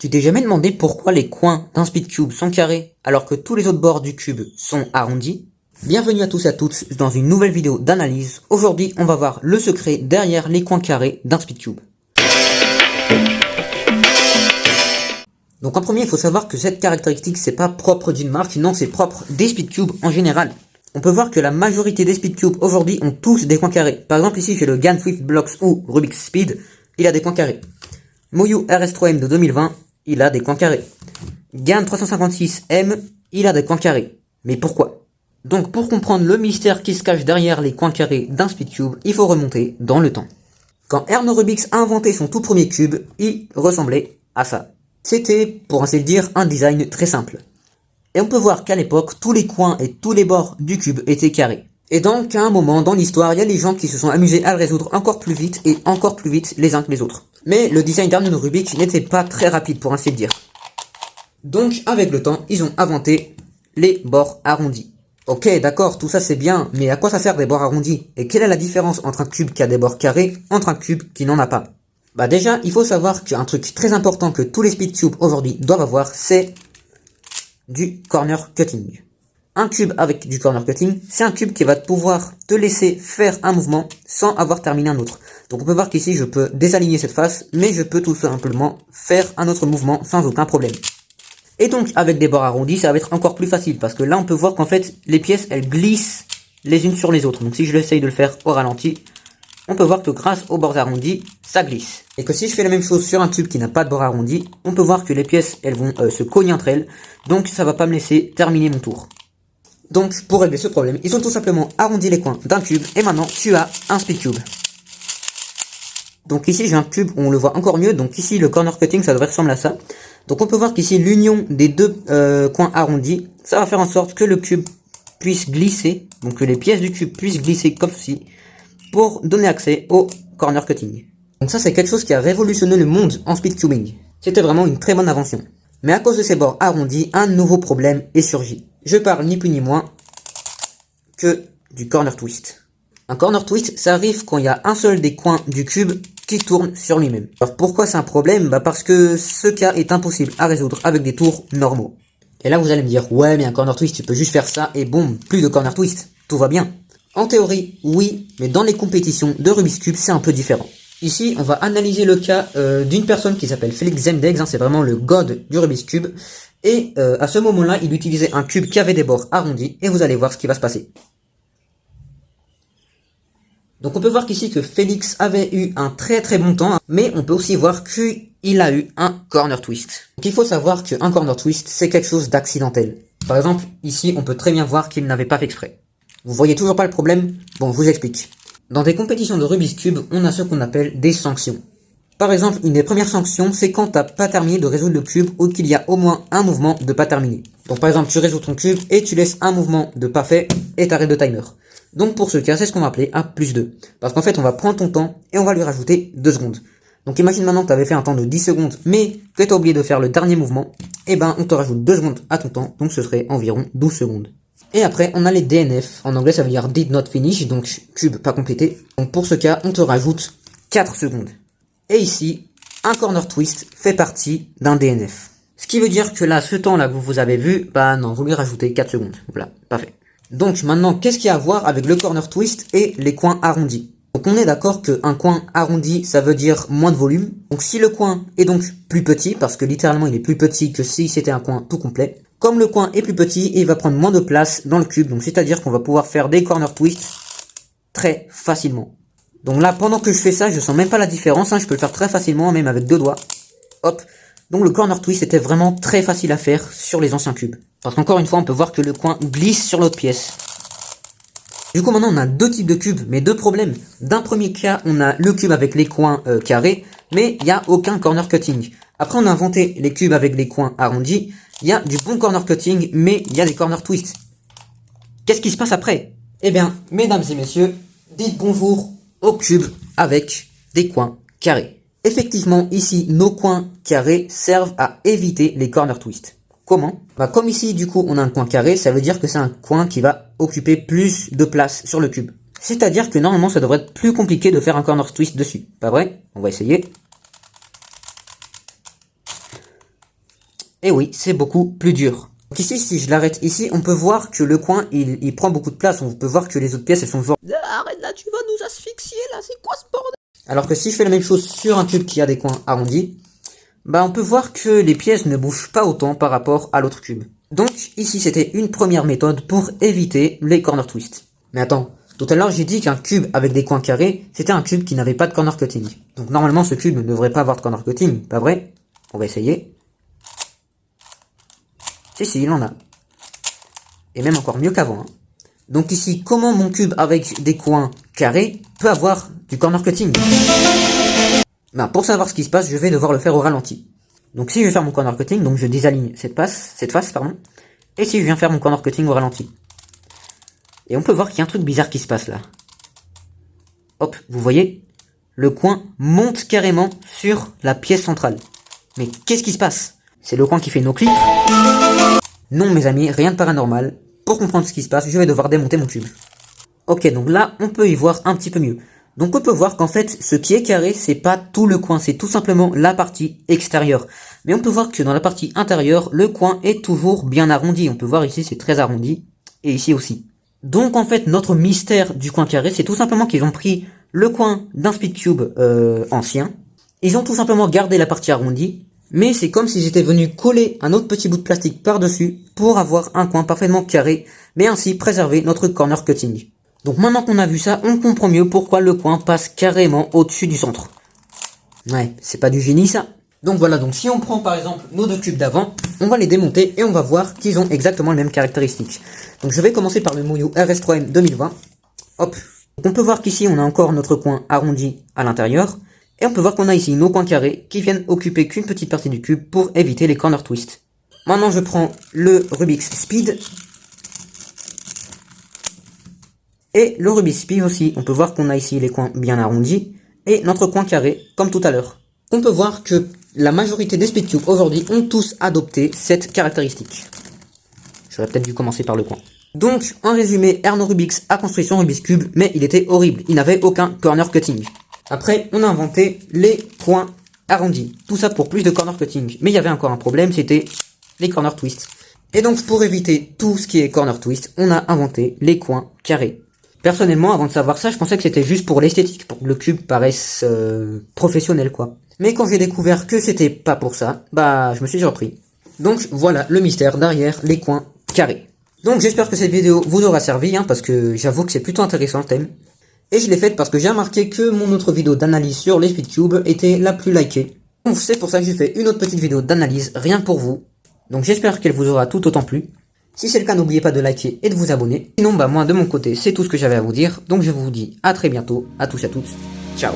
Tu t'es jamais demandé pourquoi les coins d'un speed cube sont carrés alors que tous les autres bords du cube sont arrondis? Bienvenue à tous et à toutes dans une nouvelle vidéo d'analyse. Aujourd'hui, on va voir le secret derrière les coins carrés d'un speed cube. Donc en premier, il faut savoir que cette caractéristique, c'est pas propre d'une marque, non, c'est propre des speed cubes en général. On peut voir que la majorité des speed cubes aujourd'hui ont tous des coins carrés. Par exemple, ici, j'ai le GAN Swift Blocks ou Rubik's Speed, il a des coins carrés. Moyu RS3M de 2020, il a des coins carrés. GAN 356M, il a des coins carrés. Mais pourquoi? Donc pour comprendre le mystère qui se cache derrière les coins carrés d'un speed cube, il faut remonter dans le temps. Quand Erno Rubix a inventé son tout premier cube, il ressemblait à ça. C'était, pour ainsi dire, un design très simple. Et on peut voir qu'à l'époque, tous les coins et tous les bords du cube étaient carrés. Et donc, à un moment dans l'histoire, il y a des gens qui se sont amusés à le résoudre encore plus vite et encore plus vite les uns que les autres. Mais le design d'Erno Rubix n'était pas très rapide, pour ainsi dire. Donc, avec le temps, ils ont inventé les bords arrondis. Ok, d'accord, tout ça c'est bien, mais à quoi ça sert des bords arrondis? Et quelle est la différence entre un cube qui a des bords carrés entre un cube qui n'en a pas? Bah déjà, il faut savoir qu'un truc très important que tous les speed cubes aujourd'hui doivent avoir, c'est du corner cutting. Un cube avec du corner cutting, c'est un cube qui va pouvoir te laisser faire un mouvement sans avoir terminé un autre. Donc on peut voir qu'ici je peux désaligner cette face, mais je peux tout simplement faire un autre mouvement sans aucun problème. Et donc avec des bords arrondis, ça va être encore plus facile, parce que là on peut voir qu'en fait les pièces elles glissent les unes sur les autres. Donc si je l'essaye de le faire au ralenti, on peut voir que grâce aux bords arrondis, ça glisse. Et que si je fais la même chose sur un cube qui n'a pas de bords arrondis, on peut voir que les pièces elles vont se cogner entre elles, donc ça va pas me laisser terminer mon tour. Donc pour régler ce problème, ils ont tout simplement arrondi les coins d'un cube, et maintenant tu as un speed cube. Donc ici j'ai un cube où on le voit encore mieux, donc ici le corner cutting ça devrait ressembler à ça. Donc on peut voir qu'ici l'union des deux coins arrondis, ça va faire en sorte que le cube puisse glisser, donc que les pièces du cube puissent glisser comme ceci, pour donner accès au corner cutting. Donc ça c'est quelque chose qui a révolutionné le monde en speed cubing. C'était vraiment une très bonne invention. Mais à cause de ces bords arrondis, un nouveau problème est surgi. Je parle ni plus ni moins que du corner twist. Un corner twist, ça arrive quand il y a un seul des coins du cube qui tourne sur lui-même. Alors pourquoi c'est un problème? Bah parce que ce cas est impossible à résoudre avec des tours normaux. Et là vous allez me dire, ouais mais un corner twist tu peux juste faire ça et boum, plus de corner twist, tout va bien. En théorie, oui, mais dans les compétitions de Rubik's Cube c'est un peu différent. Ici on va analyser le cas d'une personne qui s'appelle Félix Zemdegs, c'est vraiment le god du Rubik's Cube. Et à ce moment-là il utilisait un cube qui avait des bords arrondis et vous allez voir ce qui va se passer. Donc on peut voir qu'ici que Félix avait eu un très très bon temps, mais on peut aussi voir qu'il a eu un corner twist. Donc il faut savoir qu'un corner twist c'est quelque chose d'accidentel. Par exemple, ici on peut très bien voir qu'il n'avait pas fait exprès. Vous voyez toujours pas le problème? Bon, je vous explique. Dans des compétitions de Rubik's Cube, on a ce qu'on appelle des sanctions. Par exemple, une des premières sanctions, c'est quand t'as pas terminé de résoudre le cube ou qu'il y a au moins un mouvement de pas terminé. Donc par exemple, tu résous ton cube et tu laisses un mouvement de pas fait et t'arrêtes le timer. Donc pour ce cas, c'est ce qu'on va appeler un +2. Parce qu'en fait, on va prendre ton temps et on va lui rajouter 2 secondes. Donc imagine maintenant que tu avais fait un temps de 10 secondes, mais que tu as oublié de faire le dernier mouvement, et ben on te rajoute 2 secondes à ton temps, donc ce serait environ 12 secondes. Et après, on a les DNF, en anglais ça veut dire Did Not Finish, donc cube pas complété. Donc pour ce cas, on te rajoute 4 secondes. Et ici, un corner twist fait partie d'un DNF. Ce qui veut dire que là, ce temps-là que vous avez vu, bah non, vous lui rajoutez 4 secondes. Voilà, parfait. Donc maintenant, qu'est-ce qu'il y a à voir avec le corner twist et les coins arrondis? Donc on est d'accord qu'un coin arrondi, ça veut dire moins de volume. Donc si le coin est donc plus petit, parce que littéralement il est plus petit que si c'était un coin tout complet, comme le coin est plus petit, il va prendre moins de place dans le cube, donc c'est-à-dire qu'on va pouvoir faire des corner twists très facilement. Donc là, pendant que je fais ça, je sens même pas la différence, je peux le faire très facilement, même avec 2 doigts. Hop. Donc le corner twist était vraiment très facile à faire sur les anciens cubes. Parce qu'encore une fois, on peut voir que le coin glisse sur l'autre pièce. Du coup, maintenant, on a 2 types de cubes, mais 2 problèmes. D'un premier cas, on a le cube avec les coins carrés, mais il n'y a aucun corner cutting. Après, on a inventé les cubes avec les coins arrondis. Il y a du bon corner cutting, mais il y a des corner twists. Qu'est-ce qui se passe après? Eh bien, mesdames et messieurs, dites bonjour au cube avec des coins carrés. Effectivement, ici, nos coins carrés servent à éviter les corner twists. Comment? Bah, comme ici, du coup, on a un coin carré, ça veut dire que c'est un coin qui va occuper plus de place sur le cube. C'est-à-dire que normalement, ça devrait être plus compliqué de faire un corner twist dessus. Pas vrai? On va essayer. Et oui, c'est beaucoup plus dur. Donc ici, si je l'arrête ici, on peut voir que le coin, il prend beaucoup de place. On peut voir que les autres pièces, elles sont genre... Arrête là, tu vas nous asphyxier là, c'est quoi ce bordel? Alors que si je fais la même chose sur un cube qui a des coins arrondis, bah on peut voir que les pièces ne bougent pas autant par rapport à l'autre cube. Donc ici, c'était une première méthode pour éviter les corner twists. Mais attends, tout à l'heure j'ai dit qu'un cube avec des coins carrés, c'était un cube qui n'avait pas de corner cutting. Donc normalement ce cube ne devrait pas avoir de corner cutting, pas vrai? On va essayer. Si, il en a. Et même encore mieux qu'avant. Hein. Donc ici, comment mon cube avec des coins carrés peut avoir du corner cutting? Ben, pour savoir ce qui se passe, je vais devoir le faire au ralenti. Donc si je vais faire mon corner cutting, donc je désaligne cette face, pardon. Et si je viens faire mon corner cutting au ralenti. Et on peut voir qu'il y a un truc bizarre qui se passe là. Hop, vous voyez? Le coin monte carrément sur la pièce centrale. Mais qu'est-ce qui se passe? C'est le coin qui fait no clip? Non mes amis, rien de paranormal. Pour comprendre ce qui se passe, je vais devoir démonter mon cube. Ok, donc là, on peut y voir un petit peu mieux. Donc on peut voir qu'en fait, ce qui est carré, c'est pas tout le coin, c'est tout simplement la partie extérieure. Mais on peut voir que dans la partie intérieure, le coin est toujours bien arrondi. On peut voir ici, c'est très arrondi. Et ici aussi. Donc en fait, notre mystère du coin carré, c'est tout simplement qu'ils ont pris le coin d'un Speedcube ancien. Ils ont tout simplement gardé la partie arrondie. Mais c'est comme s'ils étaient venus coller un autre petit bout de plastique par-dessus pour avoir un coin parfaitement carré, mais ainsi préserver notre corner cutting. Donc maintenant qu'on a vu ça, on comprend mieux pourquoi le coin passe carrément au-dessus du centre. Ouais, c'est pas du génie ça. Donc voilà, donc si on prend par exemple nos deux cubes d'avant, on va les démonter et on va voir qu'ils ont exactement les mêmes caractéristiques. Donc je vais commencer par le Muyu RS3M 2020. Hop. Donc on peut voir qu'ici on a encore notre coin arrondi à l'intérieur. Et on peut voir qu'on a ici nos coins carrés qui viennent occuper qu'une petite partie du cube pour éviter les corner twists. Maintenant je prends le Rubik's Speed. Et le Rubik's Speed aussi, on peut voir qu'on a ici les coins bien arrondis. Et notre coin carré, comme tout à l'heure. On peut voir que la majorité des Speedcubes aujourd'hui ont tous adopté cette caractéristique. J'aurais peut-être dû commencer par le coin. Donc, en résumé, Erno Rubix a construit son Rubik's Cube, mais il était horrible. Il n'avait aucun corner cutting. Après, on a inventé les coins arrondis. Tout ça pour plus de corner cutting. Mais il y avait encore un problème, c'était les corner twists. Et donc, pour éviter tout ce qui est corner twist, on a inventé les coins carrés. Personnellement, avant de savoir ça, je pensais que c'était juste pour l'esthétique, pour que le cube paraisse professionnel, quoi. Mais quand j'ai découvert que c'était pas pour ça, bah, je me suis surpris. Donc, voilà le mystère derrière les coins carrés. Donc, j'espère que cette vidéo vous aura servi, hein, parce que j'avoue que c'est plutôt intéressant le thème. Et je l'ai faite parce que j'ai remarqué que mon autre vidéo d'analyse sur les Speedcubes était la plus likée. Donc c'est pour ça que j'ai fait une autre petite vidéo d'analyse, rien pour vous. Donc j'espère qu'elle vous aura tout autant plu. Si c'est le cas, n'oubliez pas de liker et de vous abonner. Sinon, bah moi de mon côté, c'est tout ce que j'avais à vous dire. Donc je vous dis à très bientôt, à tous et à toutes. Ciao.